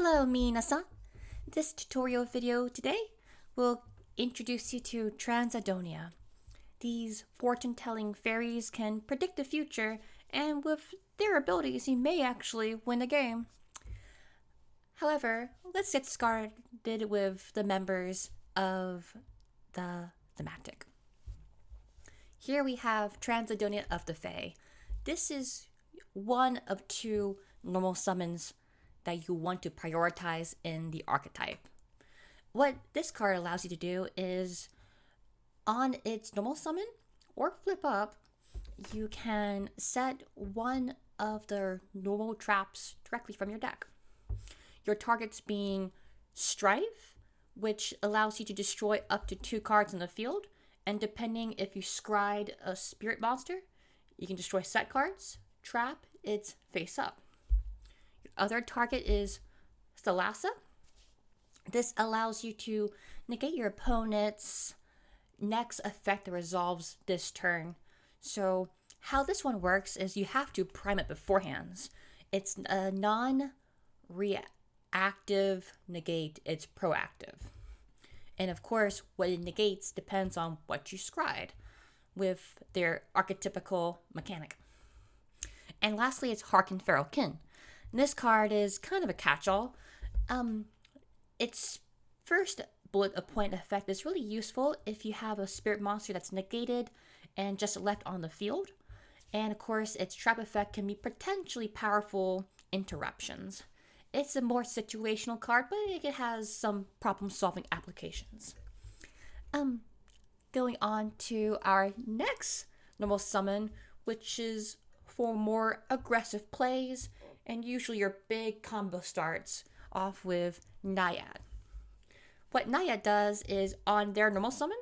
Hello, minna-san. This tutorial video today will introduce you to Tranzadonia. These fortune-telling fairies can predict the future, and with their abilities, you may actually win the game. However, let's get started with the members of the thematic. Here we have Transadonia of the Fae. This is one of two normal summons that you want to prioritize in the archetype. What this card allows you to do is, on its normal summon or flip up, you can set one of the normal traps directly from your deck. Your targets being Strife, which allows you to destroy up to 2 cards in the field, and depending if you scryed a spirit monster, you can destroy set cards. Trap, it's face up. Your other target is Thalassa. This allows you to negate your opponent's next effect that resolves this turn. So how this one works is you have to prime it beforehand. It's a non-reactive negate, it's proactive. And of course, what it negates depends on what you scryed with their archetypical mechanic. And lastly, it's Harken Feral Kin. This card is kind of a catch-all. Its first bullet point effect is really useful if you have a spirit monster that's negated and just left on the field. And of course, its trap effect can be potentially powerful interruptions. It's a more situational card, but it has some problem-solving applications. Going on to our next normal summon, which is for more aggressive plays, and usually your big combo starts off with Naiad. What Naiad does is, on their normal summon,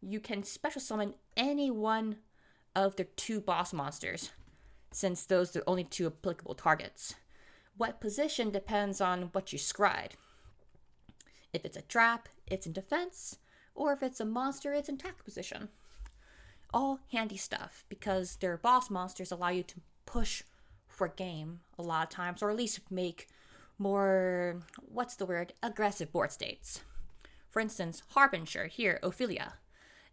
you can special summon any one of the 2 boss monsters, since those are the only 2 applicable targets. What position depends on what you scryed. If it's a trap, it's in defense, or if it's a monster, it's in attack position. All handy stuff, because their boss monsters allow you to push for game a lot of times, or at least make more, aggressive board states. For instance, Harbinger, here, Ophelia.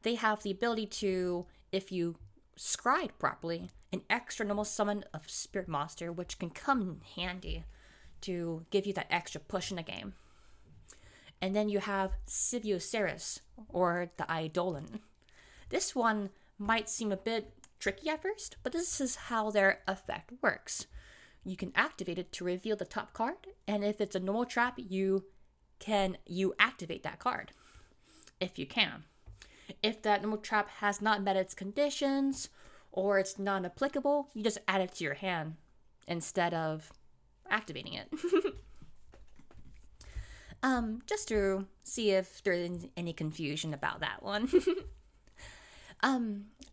They have the ability to, if you scryed properly, an extra normal summon of spirit monster, which can come in handy to give you that extra push in the game. And then you have Sivioceres, or the Eidolon. This one might seem a bit tricky at first, but this is how their effect works. You can activate it to reveal the top card, and if it's a normal trap, you activate that card, if you can. If that normal trap has not met its conditions, or it's non-applicable, you just add it to your hand instead of activating it. Just to see if there's any confusion about that one.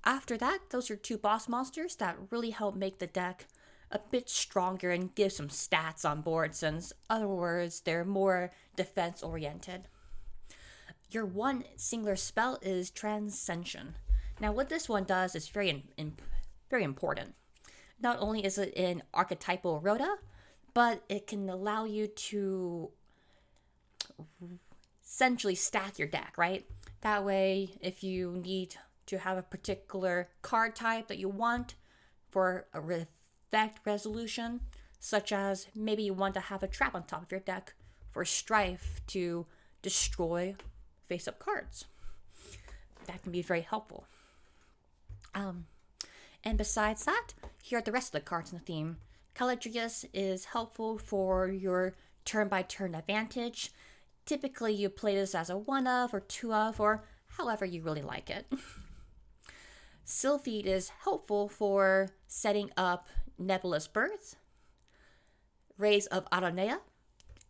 After that, those are 2 boss monsters that really help make the deck a bit stronger and give some stats on board, since other words, they're more defense oriented. Your one singular spell is Transcension. Now what this one does is very important. Not only is it in archetypal Rhoda, but it can allow you to essentially stack your deck, right? That way, if you need to have a particular card type that you want for a effect resolution, such as maybe you want to have a trap on top of your deck for Strife to destroy face-up cards. That can be very helpful. And besides that, here are the rest of the cards in the theme. Caladrius is helpful for your turn-by-turn advantage. Typically, you play this as a 1-of or 2-of, or however you really like it. Sylphid is helpful for setting up Nebulous Birth, Rays of Aranea,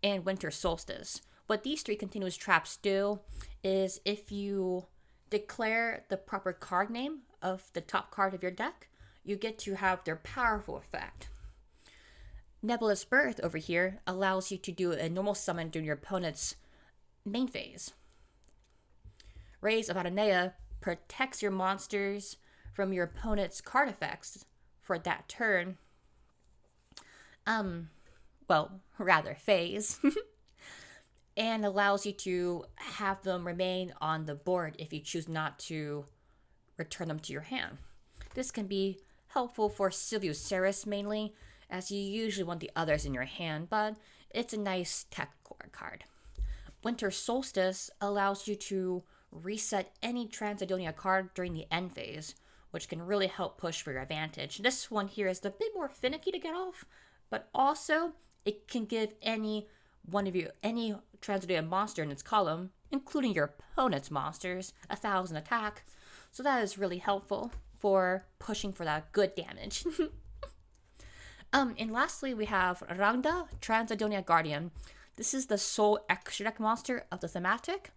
and Winter Solstice. What these 3 continuous traps do is, if you declare the proper card name of the top card of your deck, you get to have their powerful effect. Nebulous Birth over here allows you to do a normal summon during your opponent's main phase. Rays of Aranea protects your monsters from your opponent's card effects for that turn. well, rather phase, and allows you to have them remain on the board if you choose not to return them to your hand. This can be helpful for Silvioceras mainly, as you usually want the others in your hand, but it's a nice tech card. Winter Solstice allows you to reset any Transadonia card during the end phase, which can really help push for your advantage. This one here is a bit more finicky to get off, but also it can give any Transadonia monster in its column, including your opponent's monsters, 1,000 attack. So that is really helpful for pushing for that good damage. And lastly, we have Randa, Tranzadonia Guardian. This is the sole extra deck monster of the thematic,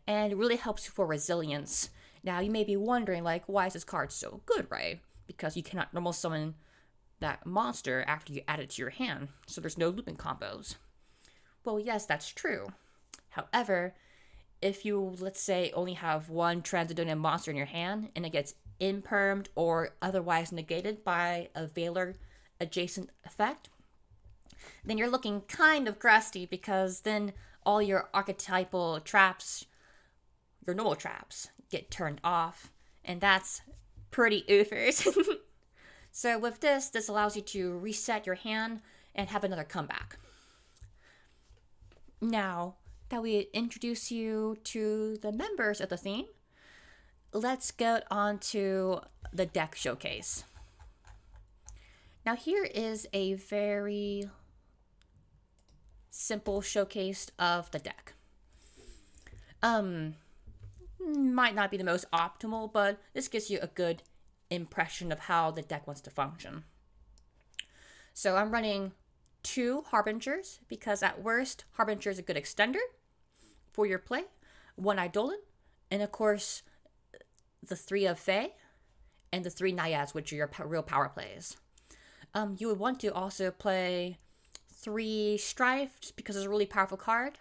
and it really helps you for resilience. Now, you may be wondering, like, why is this card so good, right? Because you cannot normal summon that monster after you add it to your hand, so there's no looping combos. Well, yes, that's true. However, if you, let's say, only have one Transadonia monster in your hand, and it gets impermed or otherwise negated by a Veiler adjacent effect, then you're looking kind of crusty, because then all your archetypal traps, your normal traps, get turned off, and that's pretty oofers. So with this allows you to reset your hand and have another comeback. Now that we introduce you to the members of the theme, let's get on to the deck showcase. Now here is a very simple showcase of the deck. Might not be the most optimal, but this gives you a good impression of how the deck wants to function. So I'm running 2 Harbingers, because at worst, Harbinger is a good extender for your play, 1 Eidolon, and of course, the 3 of Fae, and the 3 Naiads, which are your real power plays. You would want to also play 3 Strife, just because it's a really powerful card,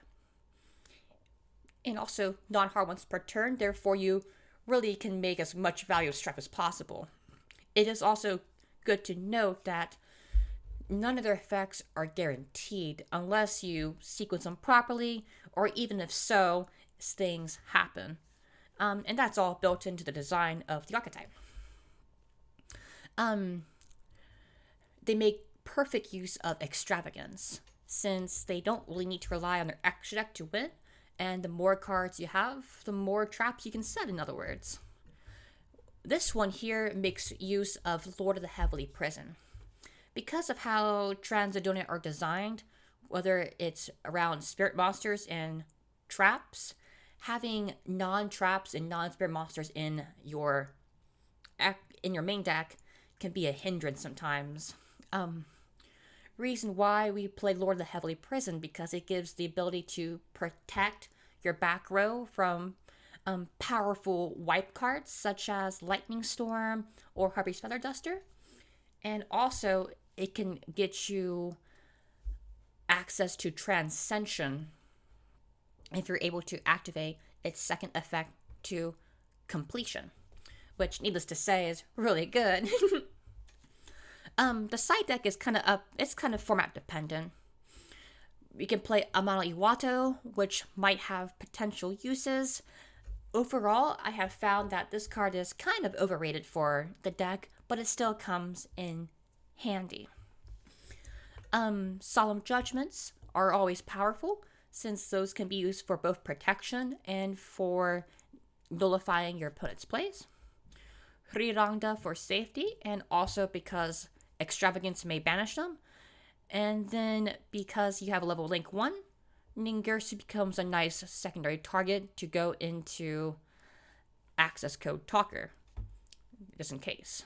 and also non-hard ones per turn, therefore you really can make as much value of Strife as possible. It is also good to note that none of their effects are guaranteed unless you sequence them properly, or even if so, things happen. And that's all built into the design of the archetype. They make perfect use of extravagance, since they don't really need to rely on their extra deck to win, and the more cards you have, the more traps you can set, in other words. This one here makes use of Lord of the Heavenly Prison. Because of how Tranzadonia are designed, whether it's around spirit monsters and traps, having non-traps and non-spirit monsters in your main deck can be a hindrance sometimes. Reason why we play Lord of the Heavenly Prison, because it gives the ability to protect your back row from powerful wipe cards such as Lightning Storm or Harpy's Feather Duster. And also, it can get you access to Transcension if you're able to activate its second effect to completion, which, needless to say, is really good. The side deck is it's kind of format dependent. You can play Amano Iwato, which might have potential uses. Overall, I have found that this card is kind of overrated for the deck, but it still comes in handy. Solemn Judgments are always powerful, since those can be used for both protection and for nullifying your opponent's plays. Randa for safety, and also because extravagance may banish them. And then because you have a level link 1, Ningirsu becomes a nice secondary target to go into access code Talker, just in case.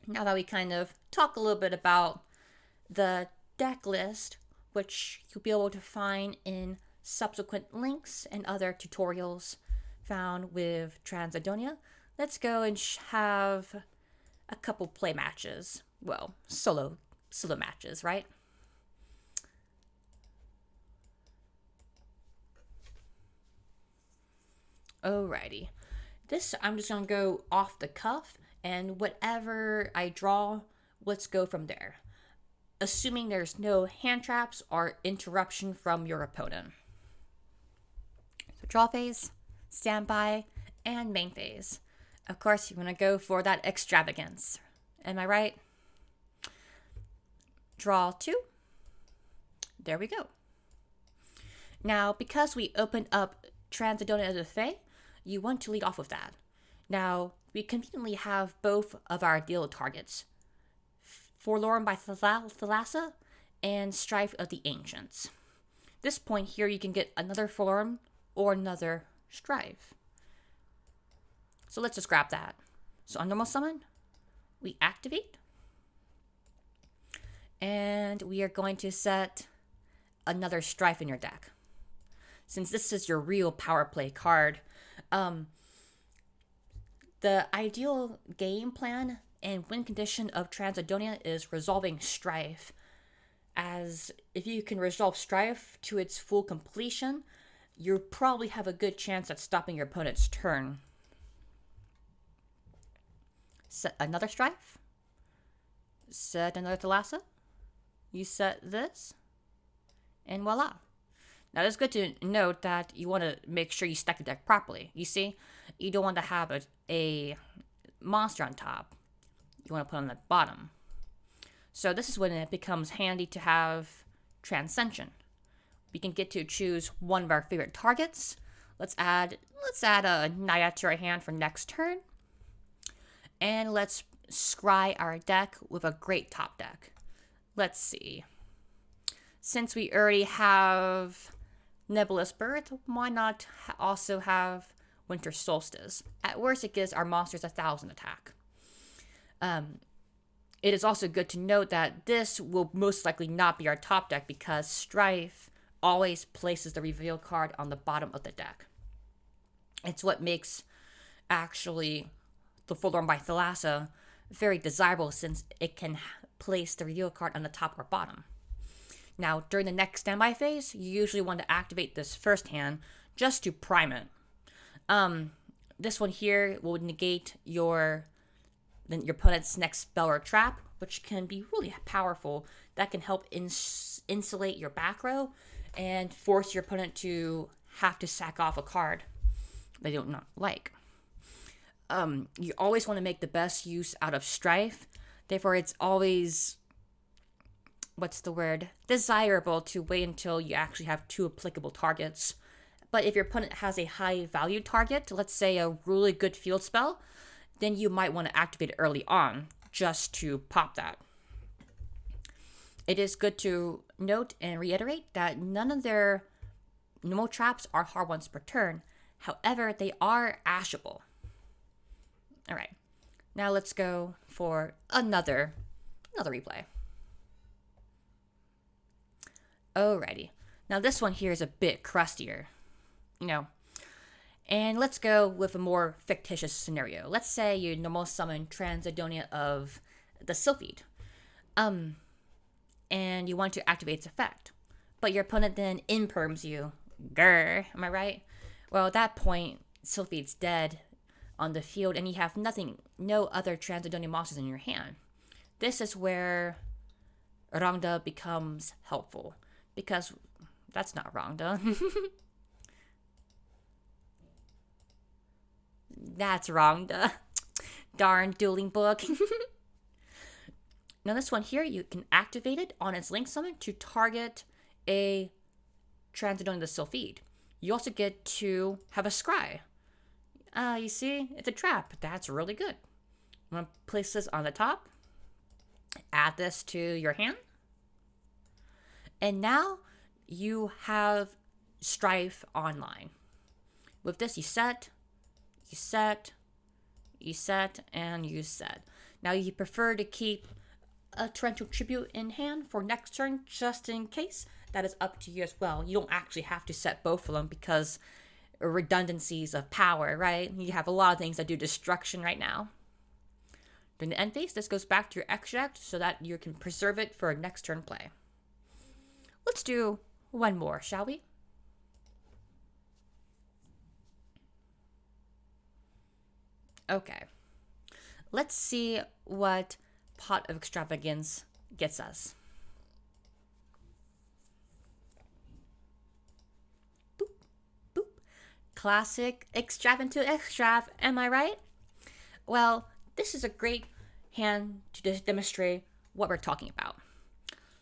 Now that we kind of talk a little bit about the deck list, which you'll be able to find in subsequent links and other tutorials found with Tranzadonia, let's go and have a couple play matches. Well, solo matches, right? Alrighty. This, I'm just going to go off the cuff, and whatever I draw, let's go from there. assuming there's no hand traps or interruption from your opponent. So draw phase, standby, and main phase. Of course, you want to go for that extravagance. Am I right? Draw 2. There we go. Now, because we opened up Transadonia as a Fae, you want to lead off with that. Now, we conveniently have both of our deal targets, Forlorn by Thalassa and Strife of the Ancients. This point here, you can get another Forlorn or another Strife. So let's just grab that. So on normal summon, we activate. And we are going to set another Strife in your deck. Since this is your real power play card, the ideal game plan and win condition of Transadonia is resolving Strife. As if you can resolve Strife to its full completion, you probably have a good chance at stopping your opponent's turn. Set another Strife. Set another Thalassa. You set this. And voila. Now, it's good to note that you want to make sure you stack the deck properly. You see, you don't want to have a monster on top. You want to put it on the bottom. So this is when it becomes handy to have Transcension. We can get to choose one of our favorite targets. Let's add a Naiad to our hand for next turn. And let's scry our deck with a great top deck. Let's see. Since we already have Nebulous Birth, why not also have Winter Solstice? At worst, it gives our monsters 1,000 attack. It is also good to note that this will most likely not be our top deck because Strife always places the reveal card on the bottom of the deck. It's what makes actually the Forlorn by Thalassa very desirable since it can place the reveal card on the top or bottom. Now, during the next standby phase, you usually want to activate this first hand just to prime it. This one here will negate your opponent's next spell or trap, which can be really powerful. That can help insulate your back row and force your opponent to have to sack off a card they don't not like. You always want to make the best use out of Strife. Therefore, it's always, desirable to wait until you actually have 2 applicable targets. But if your opponent has a high value target, let's say a really good field spell, then you might want to activate it early on just to pop that. It is good to note and reiterate that none of their normal traps are hard ones per turn. However, they are ashable. All right, now let's go for another replay. Alrighty, now this one here is a bit crustier, and let's go with a more fictitious scenario. Let's say you normal summon Transadonia of the Sylphid, and you want to activate its effect, but your opponent then imperms you. Grr, am I right? Well, at that point, Sylphid's dead on the field, and you have no other Transadonia monsters in your hand. This is where Randa becomes helpful, because that's not Randa. That's Randa. Darn dueling book. Now this one here, you can activate it on its link summon to target a Transadonia the Sylphid. You also get to have a scry. You see, it's a trap. That's really good. I'm going to place this on the top. Add this to your hand. And now you have Strife online. With this, you set, and you set. Now you prefer to keep a torrential tribute in hand for next turn, just in case. That is up to you as well. You don't actually have to set both of them because redundancies of power, right? You have a lot of things that do destruction right now. During the end phase, this goes back to your extract so that you can preserve it for next turn play. Let's do one more, shall we? Okay. Let's see what Pot of Extravagance gets us. Classic extravagant to extrav, am I right? Well, this is a great hand to demonstrate what we're talking about.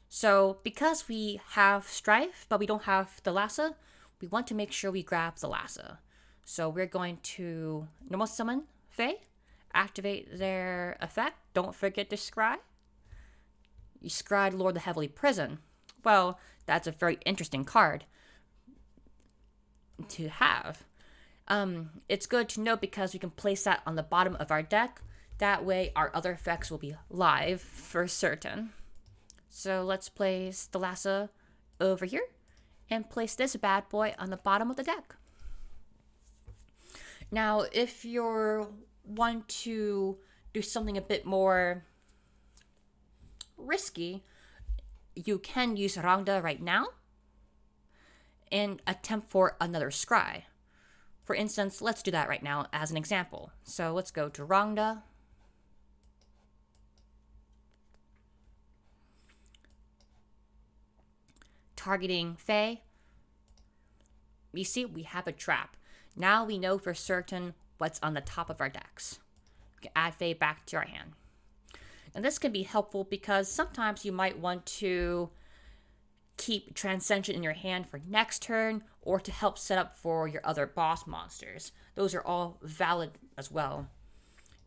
So, because we have Strife, but we don't have the Lassa, we want to make sure we grab the Lassa. So, we're going to normal summon Fae, activate their effect. Don't forget to scry. You scryed Lord of the Heavenly Prison. Well, that's a very interesting card to have. It's good to know because we can place that on the bottom of our deck. That way, our other effects will be live for certain. So let's place the Lassa over here and place this bad boy on the bottom of the deck. Now, if you want to do something a bit more risky, you can use Randa right now and attempt for another scry. For instance, let's do that right now as an example. So let's go to Randa. Targeting Fae. You see, we have a trap. Now we know for certain what's on the top of our decks. We can add Fae back to our hand. And this can be helpful because sometimes you might want to keep Transadonia in your hand for next turn or to help set up for your other boss monsters. Those are all valid as well.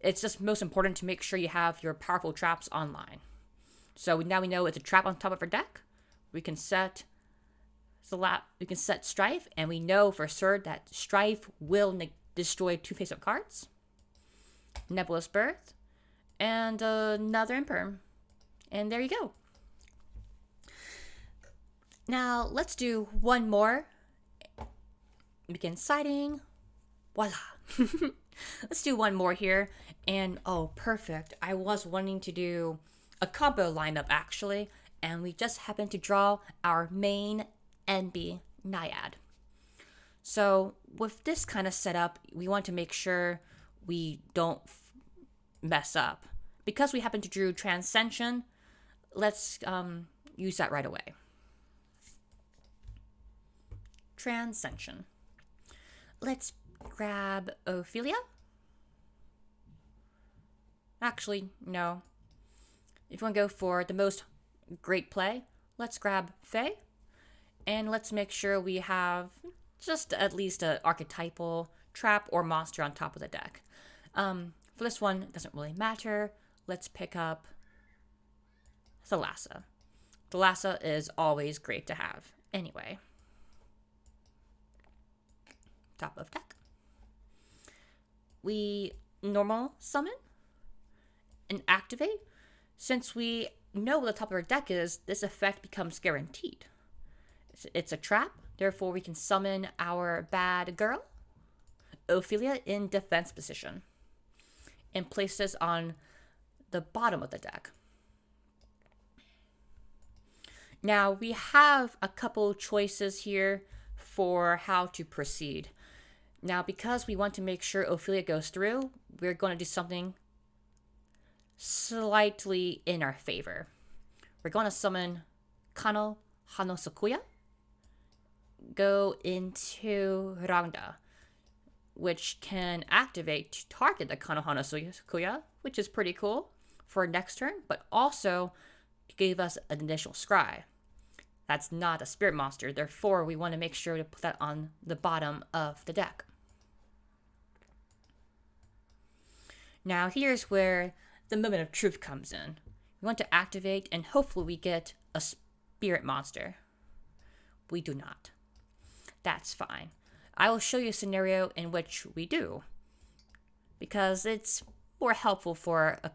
It's just most important to make sure you have your powerful traps online. So now we know it's a trap on top of our deck. We can set Strife, and we know for certain that Strife will destroy 2 face-up cards, Nebulous Birth, and another Imperm. And there you go. Now, let's do one more. Begin sighting. Voila. Let's do one more here. And, oh, perfect. I was wanting to do a combo lineup, actually. And we just happened to draw our main NB Naiad. So, with this kind of setup, we want to make sure we don't mess up. Because we happen to draw Transadonia, let's use that right away. Transadonia. Let's grab Ophelia. Actually, no. If you want to go for the most great play, let's grab Fae. And let's make sure we have just at least an archetypal trap or monster on top of the deck. For this one, it doesn't really matter. Let's pick up the Lassa. The Lassa is always great to have. Anyway. Top of deck. We normal summon and activate. Since we know what the top of our deck is, this effect becomes guaranteed. It's a trap, therefore we can summon our bad girl, Ophelia, in defense position. And place this on the bottom of the deck. Now, we have a couple choices here for how to proceed. Now, because we want to make sure Ophelia goes through, we're going to do something slightly in our favor. We're going to summon Kano Hanosakuya, go into Randa, which can activate to target the Kano Hanosakuya, which is pretty cool for next turn, but also gave us an initial scry. That's not a spirit monster, therefore we want to make sure to put that on the bottom of the deck. Now here's where the moment of truth comes in. We want to activate and hopefully we get a spirit monster. We do not. That's fine. I will show you a scenario in which we do, because it's more helpful for a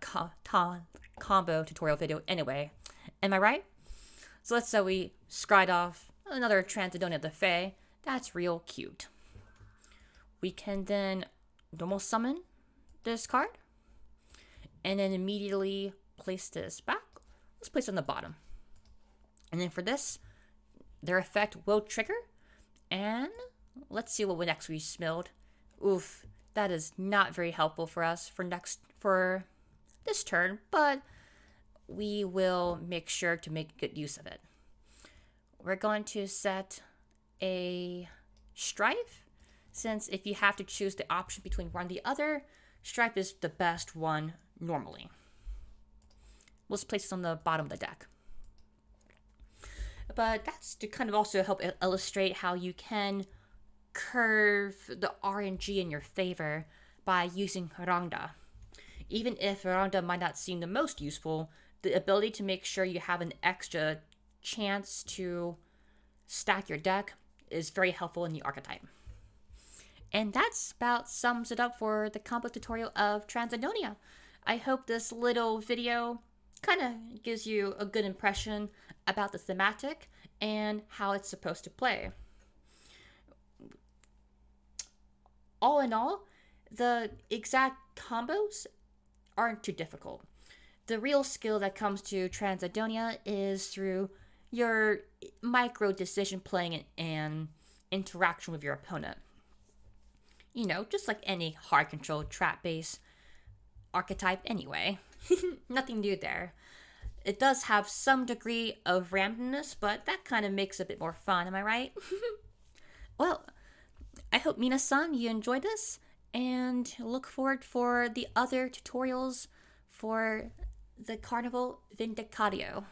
combo tutorial video anyway. Am I right? So let's say we scried off another Tranzadonia of the Fae. That's real cute. We can then normal summon this card and then immediately place this back. Let's place it on the bottom. And then for this, their effect will trigger. And let's see what next we smelled. Oof, that is not very helpful for us for this turn, but we will make sure to make good use of it. We're going to set a Strife, since if you have to choose the option between one or the other, Stripe is the best one normally. We'll just place this on the bottom of the deck. But that's to kind of also help illustrate how you can curve the RNG in your favor by using Randa. Even if Randa might not seem the most useful, the ability to make sure you have an extra chance to stack your deck is very helpful in the archetype. And that's about sums it up for the combo tutorial of Tranzadonia. I hope this little video kind of gives you a good impression about the thematic and how it's supposed to play. All in all, the exact combos aren't too difficult. The real skill that comes to Transadonia is through your micro decision playing and interaction with your opponent. You know, just like any hard control trap based archetype anyway. Nothing new there. It does have some degree of randomness, but that kind of makes it a bit more fun, am I right? Well, I hope minna-san you enjoyed this, and look forward for the other tutorials for the Carnival Vindicatio.